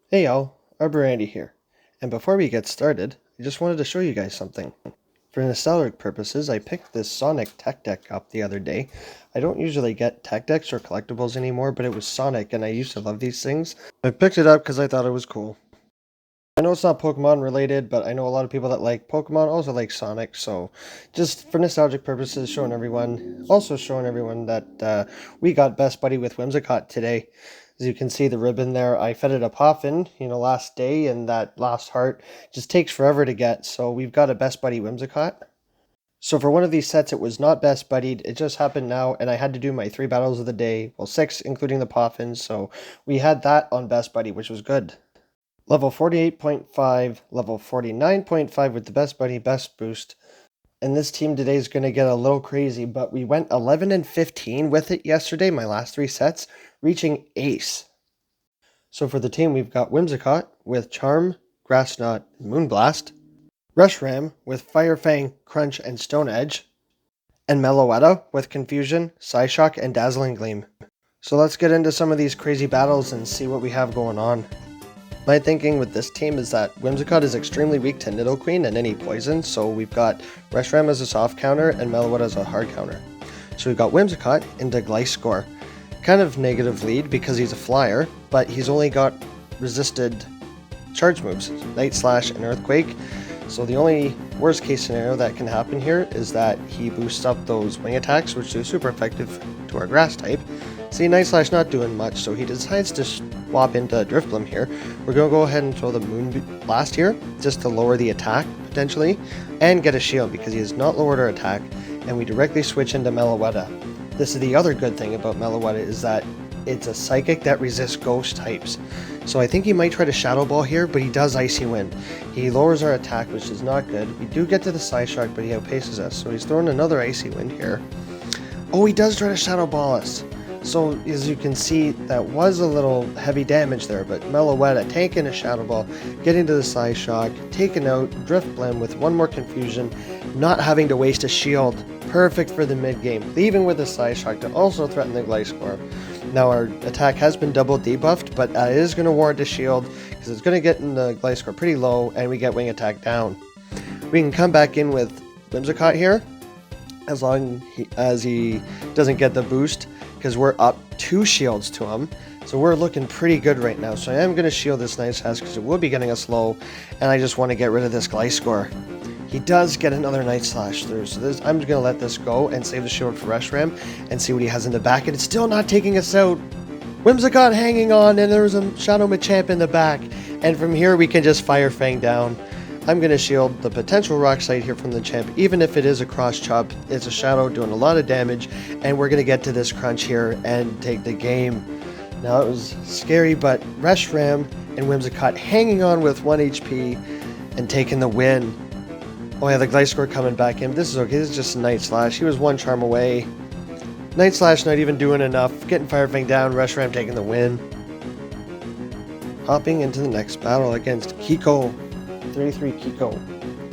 Hey y'all, ArborAndy here. And before we get started, I just wanted to show you guys something. For nostalgic purposes, I picked this Sonic tech deck up the other day. I don't usually get tech decks or collectibles anymore, but it was Sonic and I used to love these things. I picked it up because I thought it was cool. I know it's not Pokemon related, but I know a lot of people that like Pokemon also like Sonic, so just for nostalgic purposes, showing everyone that we got Best Buddy with Whimsicott today. As you can see the ribbon there, I fed it a Poffin, last day, and that last heart just takes forever to get, so we've got a Best Buddy Whimsicott. So for one of these sets, it was not Best Buddied, it just happened now, and I had to do my 3 battles of the day, well 6 including the Poffins, so we had that on Best Buddy, which was good. Level 48.5, level 49.5 with the Best Buddy, Best Boost. And this team today is going to get a little crazy, but we went 11 and 15 with it yesterday, my last 3 sets, reaching Ace. So for the team, we've got Whimsicott with Charm, Grass Knot, and Moonblast, Reshiram with Fire Fang, Crunch, and Stone Edge, and Meloetta with Confusion, Psyshock, and Dazzling Gleam. So let's get into some of these crazy battles and see what we have going on. My thinking with this team is that Whimsicott is extremely weak to Nidoqueen and any poison, so we've got Reshiram as a soft counter and Meloetta as a hard counter. So we've got Whimsicott into Gliscor. Kind of negative lead because he's a flyer, but he's only got resisted charge moves, Night Slash and Earthquake. So the only worst case scenario that can happen here is that he boosts up those wing attacks, which are super effective to our grass type. See, Night Slash not doing much, so he decides to swap into Drifblim here. We're going to go ahead and throw the Moonblast here, just to lower the attack, potentially, and get a shield, because he has not lowered our attack, and we directly switch into Meloetta. This is the other good thing about Meloetta, is that it's a Psychic that resists Ghost types. So I think he might try to Shadow Ball here, but he does Icy Wind. He lowers our attack, which is not good. We do get to the Psyshock, but he outpaces us, so he's throwing another Icy Wind here. Oh, he does try to Shadow Ball us. So, as you can see, that was a little heavy damage there, but Meloetta taking a Shadow Ball, getting to the Psyshock, taking out Drifblim with one more Confusion, not having to waste a shield, perfect for the mid-game, leaving with a Psyshock to also threaten the Gliscor. Now our attack has been double debuffed, but it is going to warrant a shield, because it's going to get in the Gliscor pretty low, and we get wing attack down. We can come back in with Whimsicott here, as long as he doesn't get the boost, because we're up 2 shields to him. So we're looking pretty good right now. So I am going to shield this Night Slash because it will be getting us low, and I just want to get rid of this Gliscor. He does get another Night Slash through, so I'm just going to let this go and save the shield for Reshiram and see what he has in the back, and it's still not taking us out. Whimsicott hanging on, and there's a Shadow Machamp in the back, and from here we can just Fire Fang down. I'm going to shield the potential Rock Slide here from the champ, even if it is a cross chop. It's a Shadow doing a lot of damage, and we're going to get to this crunch here and take the game. Now it was scary, but Reshiram and Whimsicott hanging on with 1 HP and taking the win. Oh yeah, the Gliscor coming back in. This is okay, this is just a Night Slash. He was 1 charm away. Night Slash not even doing enough. Getting Fire Fang down, Reshiram taking the win. Hopping into the next battle against Kiko. 33 Kiko.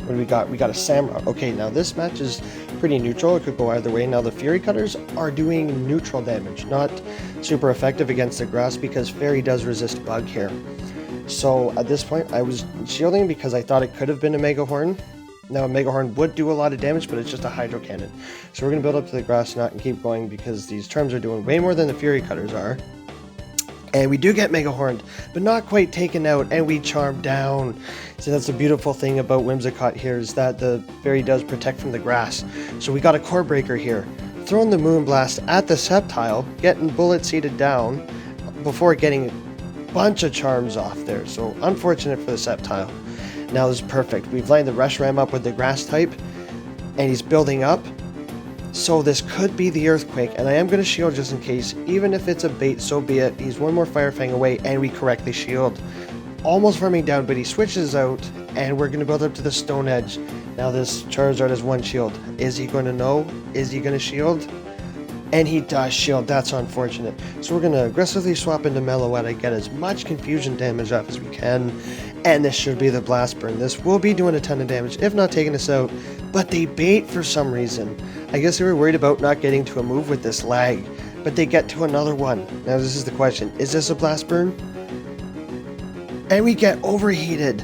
What do we got? We got a Samra. Okay, now this match is pretty neutral. It could go either way. Now the Fury Cutters are doing neutral damage, not super effective against the grass because Fairy does resist Bug here. So at this point, I was shielding because I thought it could have been a Mega Horn. Now a Mega Horn would do a lot of damage, but it's just a Hydro Cannon. So we're going to build up to the Grass Knot and keep going because these terms are doing way more than the Fury Cutters are. And we do get Mega Horned, but not quite taken out, and we charm down. So that's the beautiful thing about Whimsicott here, is that the Fairy does protect from the grass. So we got a Core Breaker here. Throwing the Moonblast at the Sceptile, getting Bullet Seeded down before getting a bunch of charms off there. So unfortunate for the Sceptile. Now this is perfect. We've lined the Reshiram up with the grass type, and he's building up. So this could be the Earthquake, and I am going to shield just in case. Even if it's a bait, so be it. He's 1 more Fire Fang away, and we correctly shield. Almost farming down, but he switches out, and we're going to build up to the Stone Edge. Now this Charizard has 1 shield. Is he going to know? Is he going to shield? And he does shield. That's unfortunate. So we're going to aggressively swap into Meloetta, get as much confusion damage off as we can, and this should be the Blast Burn. This will be doing a ton of damage, if not taking us out, but they bait for some reason. I guess they were worried about not getting to a move with this lag, but they get to another one. Now this is the question, is this a Blast Burn? And we get overheated.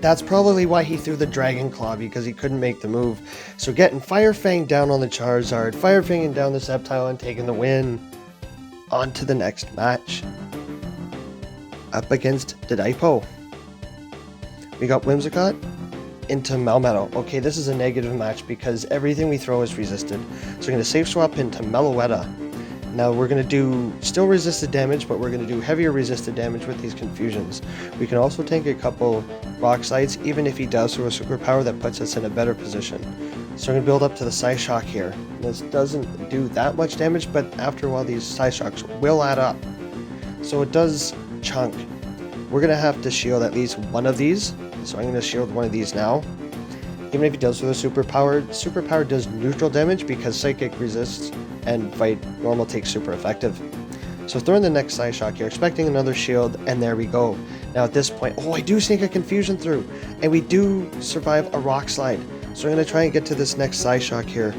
That's probably why he threw the Dragon Claw, because he couldn't make the move. So getting Fire Fang down on the Charizard, Fire Fanging down the Sceptile and taking the win. On to the next match. Up against Didipo. We got Whimsicott into Melmetal. Okay, this is a negative match because everything we throw is resisted. So we're going to safe swap into Meloetta. Now we're going to do still resisted damage, but we're going to do heavier resisted damage with these confusions. We can also take a couple rock slides, even if he does through a superpower that puts us in a better position. So we're going to build up to the Psyshock here. This doesn't do that much damage, but after a while these Psyshocks will add up. So it does chunk. We're going to have to shield at least one of these. So I'm going to shield one of these now. Even if he does with a superpower does neutral damage because Psychic resists and Fight Normal takes super effective. So throwing the next Psyshock here, expecting another shield, and there we go. Now at this point, I do sneak a confusion through, and we do survive a rock slide. So I'm going to try and get to this next Psyshock here.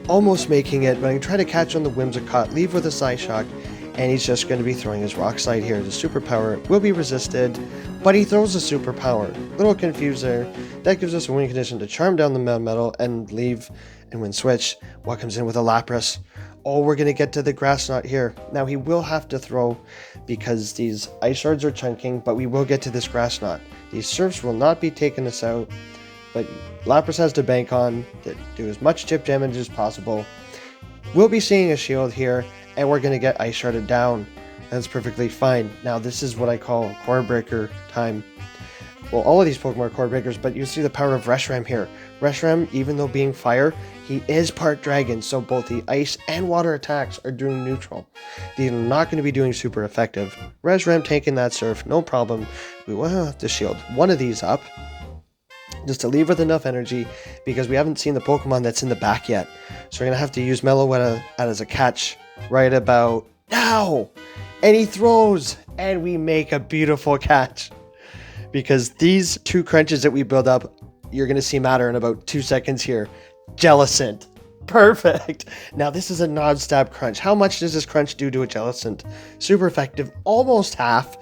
Almost making it, but I'm going to try to catch on the Whimsicott, leave with a Psyshock, and he's just going to be throwing his rock slide here. The superpower will be resisted, but he throws the superpower. Little confused there. That gives us a winning condition to charm down the Melmetal and leave and win switch. What comes in with a Lapras? Oh, we're going to get to the Grass Knot here. Now he will have to throw because these Ice Shards are chunking, but we will get to this Grass Knot. These Surfs will not be taking us out, but Lapras has to bank on to do as much chip damage as possible. We'll be seeing a shield here, and we're going to get Ice Sharded down. That's perfectly fine. Now this is what I call Core Breaker time. Well, all of these Pokemon are Core Breakers, but you see the power of Reshiram here. Reshiram, even though being fire, he is part dragon, so both the ice and water attacks are doing neutral. These are not going to be doing super effective. Reshiram taking that surf, no problem. We will have to shield one of these up, just to leave with enough energy, because we haven't seen the Pokemon that's in the back yet. So we're going to have to use Meloetta as a catch right about now. And he throws, and we make a beautiful catch. Because these two crunches that we build up, you're going to see matter in about 2 seconds here. Jellicent. Perfect. Now this is a non-stab crunch. How much does this crunch do to a Jellicent? Super effective. Almost half.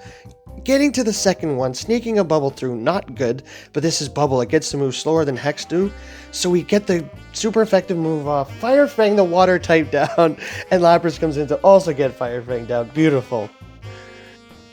Getting to the second one, sneaking a bubble through, not good, but this is bubble. It gets to move slower than Hex do. So we get the super effective move off. Fire Fang the water type down, and Lapras comes in to also get Fire Fang down. Beautiful.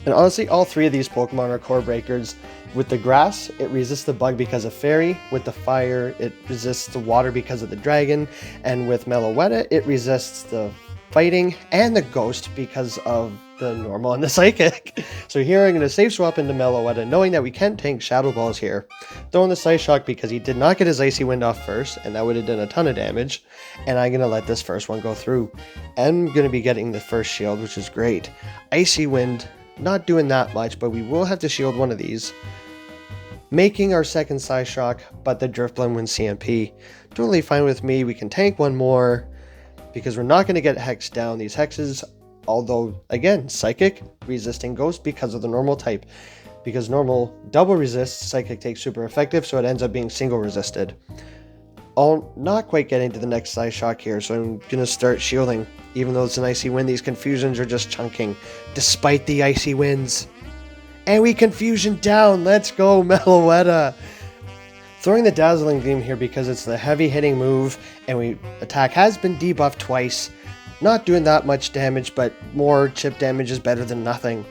And honestly, all three of these Pokemon are Core Breakers. With the grass, it resists the bug because of Fairy. With the fire, it resists the water because of the dragon. And with Meloetta, it resists the fighting and the ghost because of the normal and the psychic. So here I'm going to safe swap into Meloetta, knowing that we can tank Shadow Balls here. Throwing the Psyshock because he did not get his Icy Wind off first, and that would have done a ton of damage. And I'm going to let this first one go through. I'm going to be getting the first shield, which is great. Icy Wind, not doing that much, but we will have to shield one of these. Making our second Psyshock, but the Drifblim wins CMP. Totally fine with me. We can tank one more because we're not going to get Hex down. These Hexes, although, again, Psychic, resisting Ghost because of the normal type. Because normal double resists, Psychic takes super effective, so it ends up being single resisted. Not quite getting to the next Psyshock here, so I'm going to start shielding. Even though it's an Icy Wind, these confusions are just chunking, despite the Icy Winds. And we confusion down. Let's go, Meloetta. Throwing the Dazzling Gleam here because it's the heavy hitting move, and attack has been debuffed twice. Not doing that much damage, but more chip damage is better than nothing.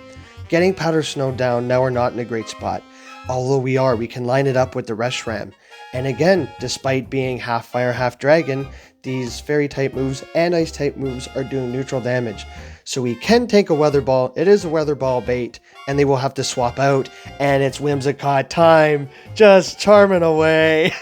Getting Powder Snow down, now we're not in a great spot. Although we can line it up with the Reshiram. And again, despite being half fire, half dragon, these fairy type moves and ice type moves are doing neutral damage. So we can take a Weather Ball. It is a Weather Ball bait, and they will have to swap out. And it's Whimsicott time, just charming away.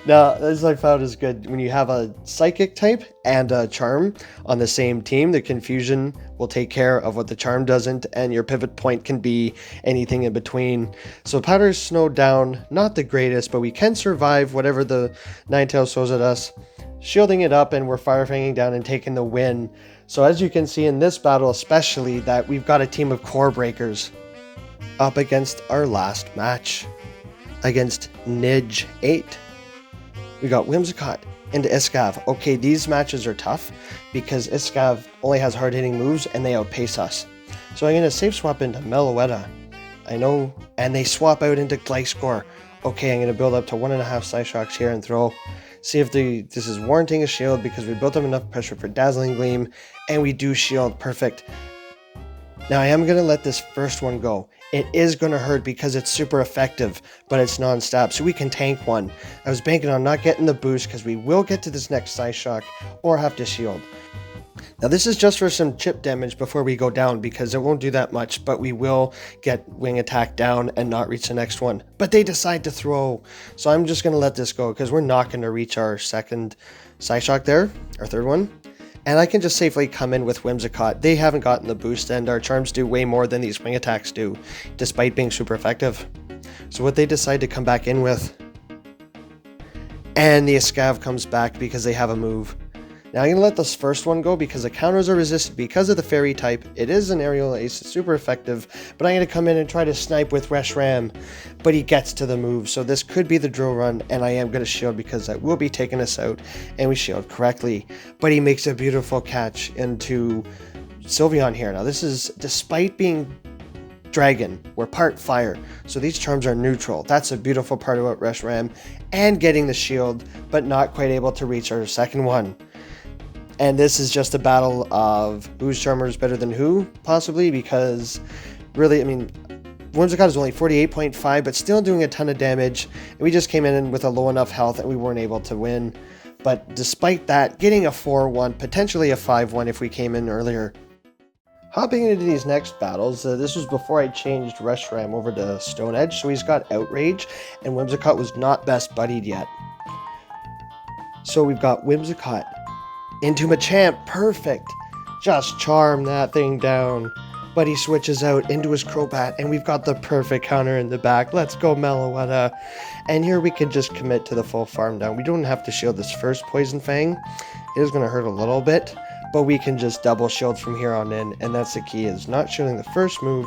Now, this I found is good. When you have a Psychic type and a Charm on the same team, the confusion will take care of what the Charm doesn't, and your pivot point can be anything in between. So Powder Snow down, not the greatest, but we can survive whatever the Ninetales throws at us. Shielding it up, and we're Fire Fanging down and taking the win. So as you can see in this battle especially, that we've got a team of Core Breakers up against our last match. Against Nidge 8. We got Whimsicott into Iskav. Okay, these matches are tough because Iskav only has hard-hitting moves and they outpace us. So I'm going to safe swap into Meloetta. I know. And they swap out into Gliscor. Okay, I'm going to build up to 1.5 Psyshocks here and throw. See if this is warranting a shield because we built up enough pressure for Dazzling Gleam. And we do shield. Perfect. Now I am going to let this first one go. It is going to hurt because it's super effective, but it's non-stop, so we can tank one. I was banking on not getting the boost because we will get to this next Psyshock or have to shield. Now this is just for some chip damage before we go down because it won't do that much, but we will get wing attack down and not reach the next one. But they decide to throw, so I'm just going to let this go because we're not going to reach our second Psyshock there, our third one. And I can just safely come in with Whimsicott. They haven't gotten the boost and our charms do way more than these wing attacks do, despite being super effective. So what they decide to come back in with, and the Escav comes back because they have a move. Now I'm going to let this first one go because the counters are resisted because of the fairy type. It is an aerial ace, it's super effective, but I'm going to come in and try to snipe with Reshiram, but he gets to the move, so this could be the drill run, and I am going to shield because that will be taking us out, and we shield correctly. But he makes a beautiful catch into Sylveon here. Now this is, despite being Dragon, we're part fire, so these charms are neutral. That's a beautiful part about Reshiram, and getting the shield, but not quite able to reach our second one. And this is just a battle of whose charmer is better than who, possibly, because really, I mean, Whimsicott is only 48.5, but still doing a ton of damage. And we just came in with a low enough health that we weren't able to win. But despite that, getting a 4-1, potentially a 5-1 if we came in earlier. Hopping into these next battles, this was before I changed Reshiram over to Stone Edge, so he's got Outrage, and Whimsicott was not best buddied yet. So we've got Whimsicott into Machamp, perfect. Just charm that thing down. But he switches out into his Crobat, and we've got the perfect counter in the back. Let's go, Meloetta. And here we can just commit to the full farm down. We don't have to shield this first Poison Fang. It is going to hurt a little bit, but we can just double shield from here on in, and that's the key, is not shielding the first move,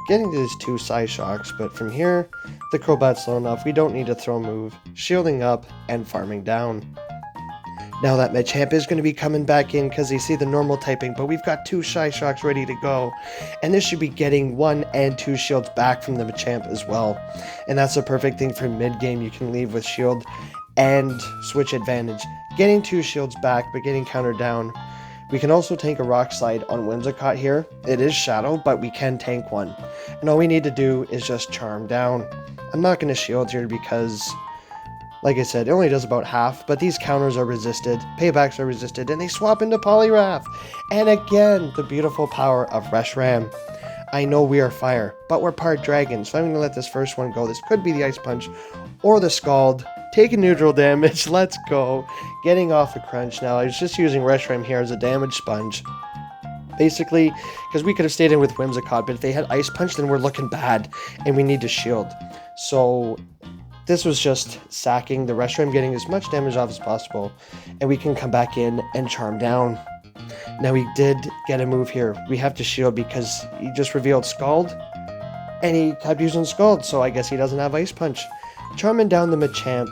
getting to these 2 Psyshocks, but from here, the Crobat's low enough, we don't need to throw a move, shielding up, and farming down. Now that Machamp is going to be coming back in because they see the normal typing, but we've got 2 Psyshocks ready to go. And this should be getting 1 and 2 shields back from the Machamp as well. And that's a perfect thing for mid-game. You can leave with shield and switch advantage. Getting 2 shields back, but getting countered down. We can also tank a Rock Slide on Whimsicott here. It is Shadow, but we can tank one. And all we need to do is just charm down. I'm not going to shield here because, like I said, it only does about half, but these counters are resisted, paybacks are resisted, and they swap into Poliwrath. And again, the beautiful power of Reshiram. I know we are fire, but we're part dragon, so I'm going to let this first one go. This could be the Ice Punch or the Scald. Taking neutral damage, let's go. Getting off the crunch now. I was just using Reshiram here as a damage sponge. Basically, because we could have stayed in with Whimsicott, but if they had Ice Punch, then we're looking bad, and we need to shield. So this was just sacking the Reshiram, getting as much damage off as possible, and we can come back in and charm down. Now we did get a move here. We have to shield because he just revealed Scald, and he kept using Scald, so I guess he doesn't have Ice Punch. Charming down the Machamp,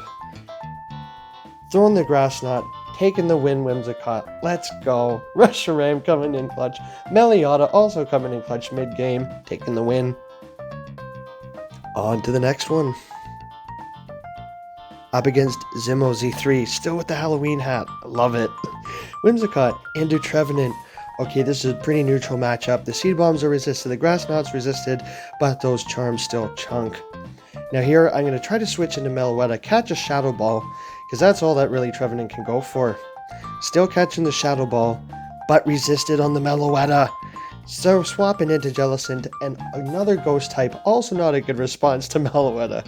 throwing the Grass Knot, taking the win, Whimsicott. Let's go. Reshiram coming in clutch. Meloetta also coming in clutch mid-game, taking the win. On to the next one. Up against Zimo Z3, still with the Halloween hat. Love it. Whimsicott into Trevenant. Okay, this is a pretty neutral matchup. The Seed Bombs are resisted, the Grass Knot's resisted, but those charms still chunk. Now here, I'm going to try to switch into Meloetta, catch a Shadow Ball, because that's all that really Trevenant can go for. Still catching the Shadow Ball, but resisted on the Meloetta. So swapping into Jellicent, and another Ghost type, also not a good response to Meloetta.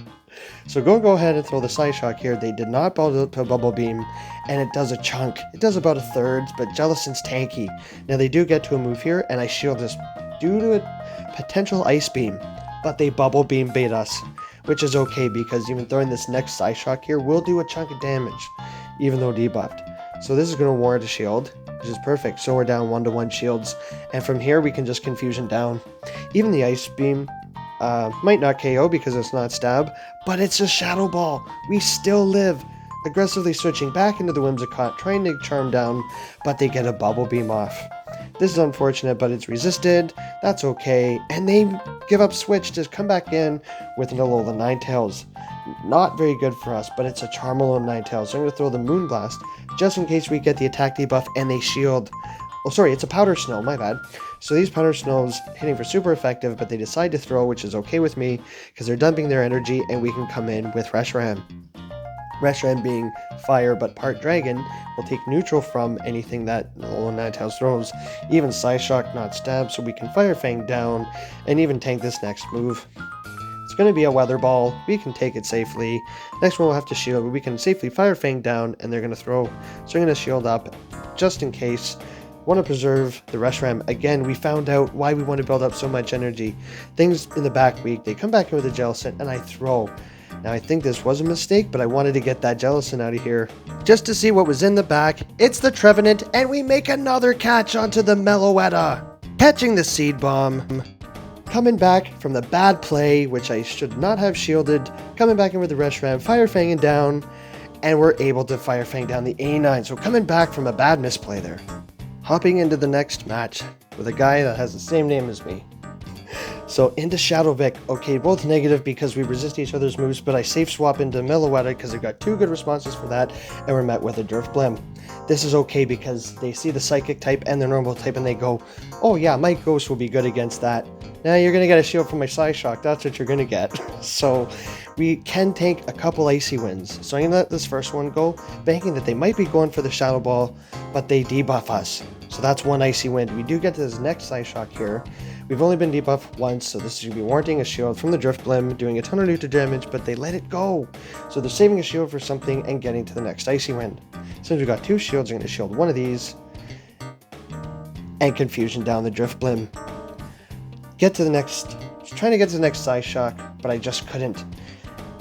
So go ahead and throw the Psyshock here. They did not Bubble Beam, and it does a chunk. It does about a third, but Jellicent's tanky. Now they do get to a move here, and I shield this due to a potential Ice Beam, but they Bubble Beam bait us, which is okay because even throwing this next Psyshock here will do a chunk of damage, even though debuffed. So this is going to warrant a shield, which is perfect. So we're down 1-to-1 shields, and from here we can just Confusion down. Even the Ice Beam might not KO because it's not stab, but it's a Shadow Ball. We still live. Aggressively switching back into the Whimsicott, trying to charm down, but they get a Bubble Beam off. This is unfortunate, but it's resisted. That's okay. And they give up switch to come back in with an Alola Ninetales. Not very good for us, but it's a Charmeleon Ninetales. So I'm going to throw the Moonblast just in case we get the attack debuff and they shield. Oh, sorry, it's a Powder Snow, my bad. So these Powder Snows hitting for super effective, but they decide to throw, which is okay with me because they're dumping their energy and we can come in with Reshiram. Reshiram being fire but part dragon will take neutral from anything that Alola Ninetales throws, even Psyshock, not stab, so we can Fire Fang down and even tank this next move. It's going to be a Weather Ball, we can take it safely. Next one we'll have to shield, but we can safely Fire Fang down and they're going to throw, so I'm going to shield up just in case. Want to preserve the Reshiram. Again, we found out why we want to build up so much energy. Things in the back weak, they come back in with a Jellicent and I throw. Now, I think this was a mistake, but I wanted to get that Jellicent out of here just to see what was in the back. It's the Trevenant, and we make another catch onto the Meloetta. Catching the Seed Bomb. Coming back from the bad play, which I should not have shielded. Coming back in with the Reshiram, Fire Fanging down, and we're able to Fire Fang down the A9. So coming back from a bad misplay there. Hopping into the next match with a guy that has the same name as me. So into Shadow Vic, okay, both negative because we resist each other's moves, but I safe swap into Meloetta because I got 2 good responses for that, and we're met with a Drifblim. This is okay because they see the Psychic type and the normal type and they go, oh yeah, my Ghost will be good against that. Now you're going to get a shield from my Psyshock, that's what you're going to get. So we can take a couple Icy Winds. So I'm going to let this first one go, banking that they might be going for the Shadow Ball, but they debuff us. So that's 1 Icy Wind. We do get to this next Psyshock here. We've only been debuffed once, so this is going to be warranting a shield from the Drifblim, doing a ton of neutral damage, but they let it go. So they're saving a shield for something and getting to the next Icy Wind. Since we've got 2 shields, I'm going to shield one of these, and Confusion down the Drifblim. Get to the next, trying to get to the next Psyshock, but I just couldn't.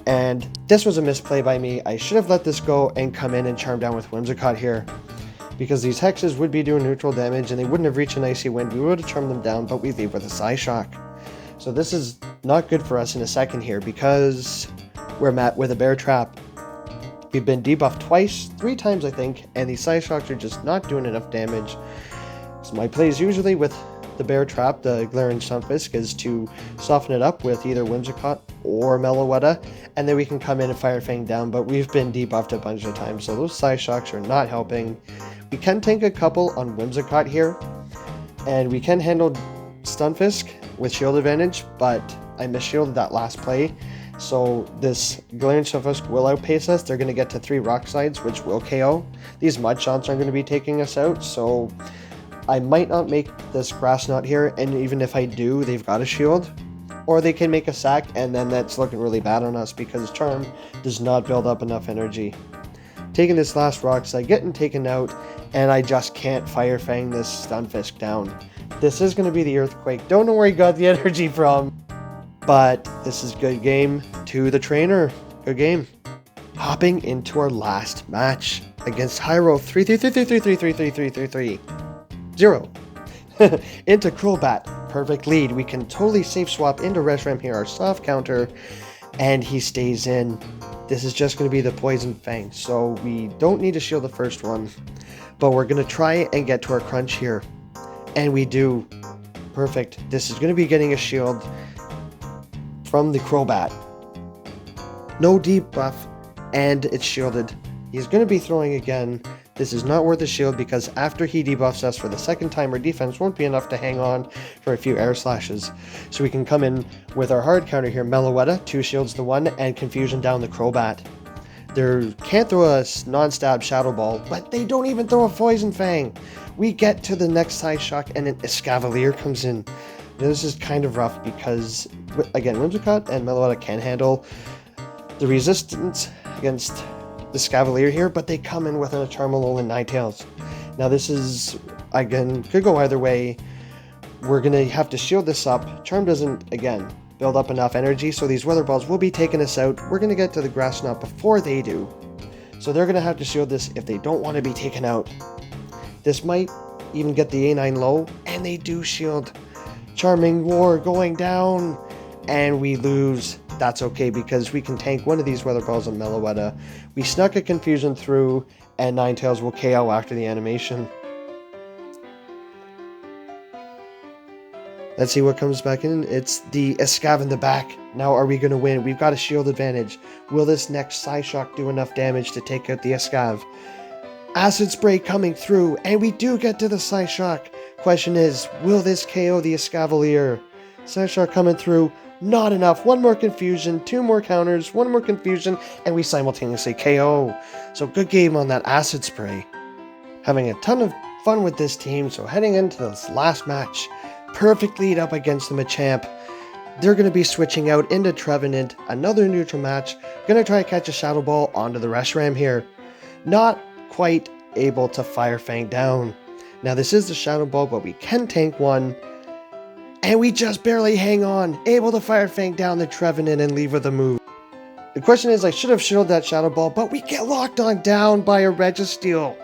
And this was a misplay by me. I should have let this go and come in and charm down with Whimsicott here, because these hexes would be doing neutral damage and they wouldn't have reached an Icy Wind. We would have charmed them down, but we leave with a Psyshock. So this is not good for us in a second here because we're met with a Bear Trap. We've been debuffed twice, 3 times I think, and these Psyshocks are just not doing enough damage. So my plays usually with the Bear Trap, the Glaring Stunfisk, is to soften it up with either Whimsicott or Meloetta, and then we can come in and Fire Fang down, but we've been debuffed a bunch of times, so those Psyshocks are not helping. We can tank a couple on Whimsicott here, and we can handle Stunfisk with shield advantage, but I misshielded that last play, so this Glaring Stunfisk will outpace us. They're going to get to 3 Rock Slides, which will KO. These Mudshots are going to be taking us out, so I might not make this Grass Knot here, and even if I do, they've got a shield. Or they can make a sack, and then that's looking really bad on us because Charm does not build up enough energy. Taking this last Rock Slide, getting taken out, and I just can't Fire Fang this Stunfisk down. This is going to be the Earthquake. Don't know where he got the energy from, but this is good game to the trainer. Good game. Hopping into our last match against Hyro 3-3-3-3-3-3-3-3-3-3. 0. Into Crobat. Perfect lead. We can totally safe swap into Reshiram here, our soft counter, and he stays in. This is just going to be the Poison Fang, so we don't need to shield the first one, but we're going to try and get to our crunch here, and we do. Perfect. This is going to be getting a shield from the Crobat. No debuff, and it's shielded. He's going to be throwing again. This is not worth a shield because after he debuffs us for the second time, our defense won't be enough to hang on for a few air slashes. So we can come in with our hard counter here, Meloetta, 2 shields to 1, and Confusion down the Crobat. They can't throw a non-stab Shadow Ball, but they don't even throw a Poison Fang. We get to the next Psyshock and an Escavalier comes in. Now, this is kind of rough because, again, Whimsicott and Meloetta can handle the resistance against the Escavalier here, but they come in with a Charmeleon and Ninetales. Now this is, again, could go either way. We're going to have to shield this up. Charm doesn't, again, build up enough energy, so these Weather Balls will be taking us out. We're going to get to the Grass Knot before they do. So they're going to have to shield this if they don't want to be taken out. This might even get the A9 low, and they do shield. Charming War going down, and we lose. That's okay because we can tank one of these Weather Balls on Meloetta. We snuck a Confusion through, and Ninetales will KO after the animation. Let's see what comes back in. It's the Escav in the back. Now are we going to win? We've got a shield advantage. Will this next Psyshock do enough damage to take out the Escav? Acid Spray coming through, and we do get to the Psyshock. Question is, will this KO the Escavalier? Psyshock coming through, not enough. One more confusion, two more counters, one more confusion, and we simultaneously KO. So good game on that Acid Spray. Having a ton of fun with this team, so heading into this last match, perfect lead up against the Machamp. They're going to be switching out into Trevenant, another neutral match. Going to try to catch a Shadow Ball onto the Reshiram here. Not quite able to Fire Fang down. Now this is the Shadow Ball, but we can tank one. And we just barely hang on, able to Fire Fang down the Trevenant and lever the move. The question is, I should have shielded that Shadow Ball, but we get locked on down by a Registeel.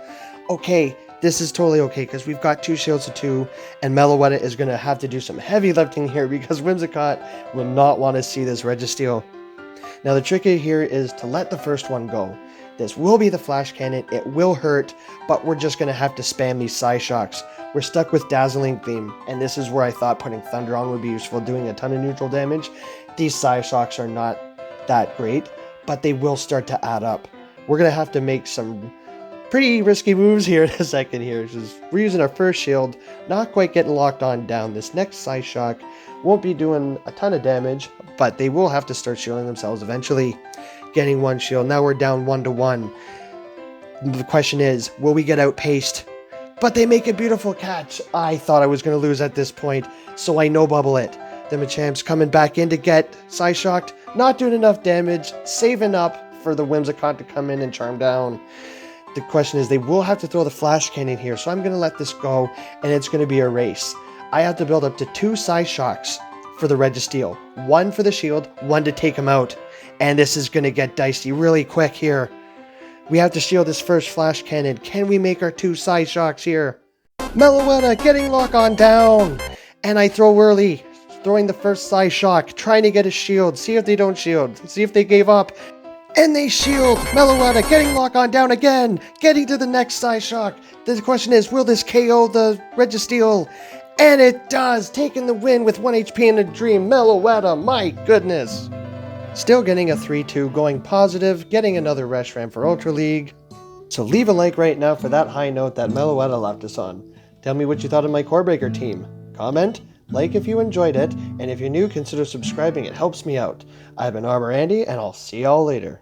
Okay, this is totally okay, because we've got 2 shields to 2, and Meloetta is going to have to do some heavy lifting here, because Whimsicott will not want to see this Registeel. Now the trick here is to let the first one go. This will be the Flash Cannon, it will hurt, but we're just going to have to spam these Psyshocks. We're stuck with Dazzling Gleam, and this is where I thought putting Thunder on would be useful, doing a ton of neutral damage. These Psyshocks are not that great, but they will start to add up. We're going to have to make some pretty risky moves here in a second here. We're using our first shield, not quite getting locked on down. This next Psyshock won't be doing a ton of damage, but they will have to start shielding themselves eventually. Getting one shield. Now we're down 1-1. The question is, will we get outpaced? But they make a beautiful catch. I thought I was going to lose at this point, so I no bubble it. The Machamp's coming back in to get Psyshocked, not doing enough damage, saving up for the Whimsicott to come in and charm down. The question is, they will have to throw the Flash Cannon here, so I'm going to let this go, and it's going to be a race. I have to build up to 2 Psyshocks for the Registeel. 1 for the shield, 1 to take him out. And this is going to get dicey really quick here. We have to shield this first Flash Cannon. Can we make our 2 Psyshocks here? Meloetta getting lock on down. And I throw early, throwing the first Psyshock, trying to get a shield. See if they don't shield. See if they gave up. And they shield! Meloetta getting lock on down again! Getting to the next Psyshock! The question is, will this KO the Registeel? And it does! Taking the win with 1 HP in a dream. Meloetta, my goodness! Still getting a 3-2, going positive, getting another Reshiram for Ultra League. So leave a like right now for that high note that Meloetta left us on. Tell me what you thought of my Core Breaker team. Comment, like if you enjoyed it, and if you're new, consider subscribing, it helps me out. I've been ArborAndy, and I'll see y'all later.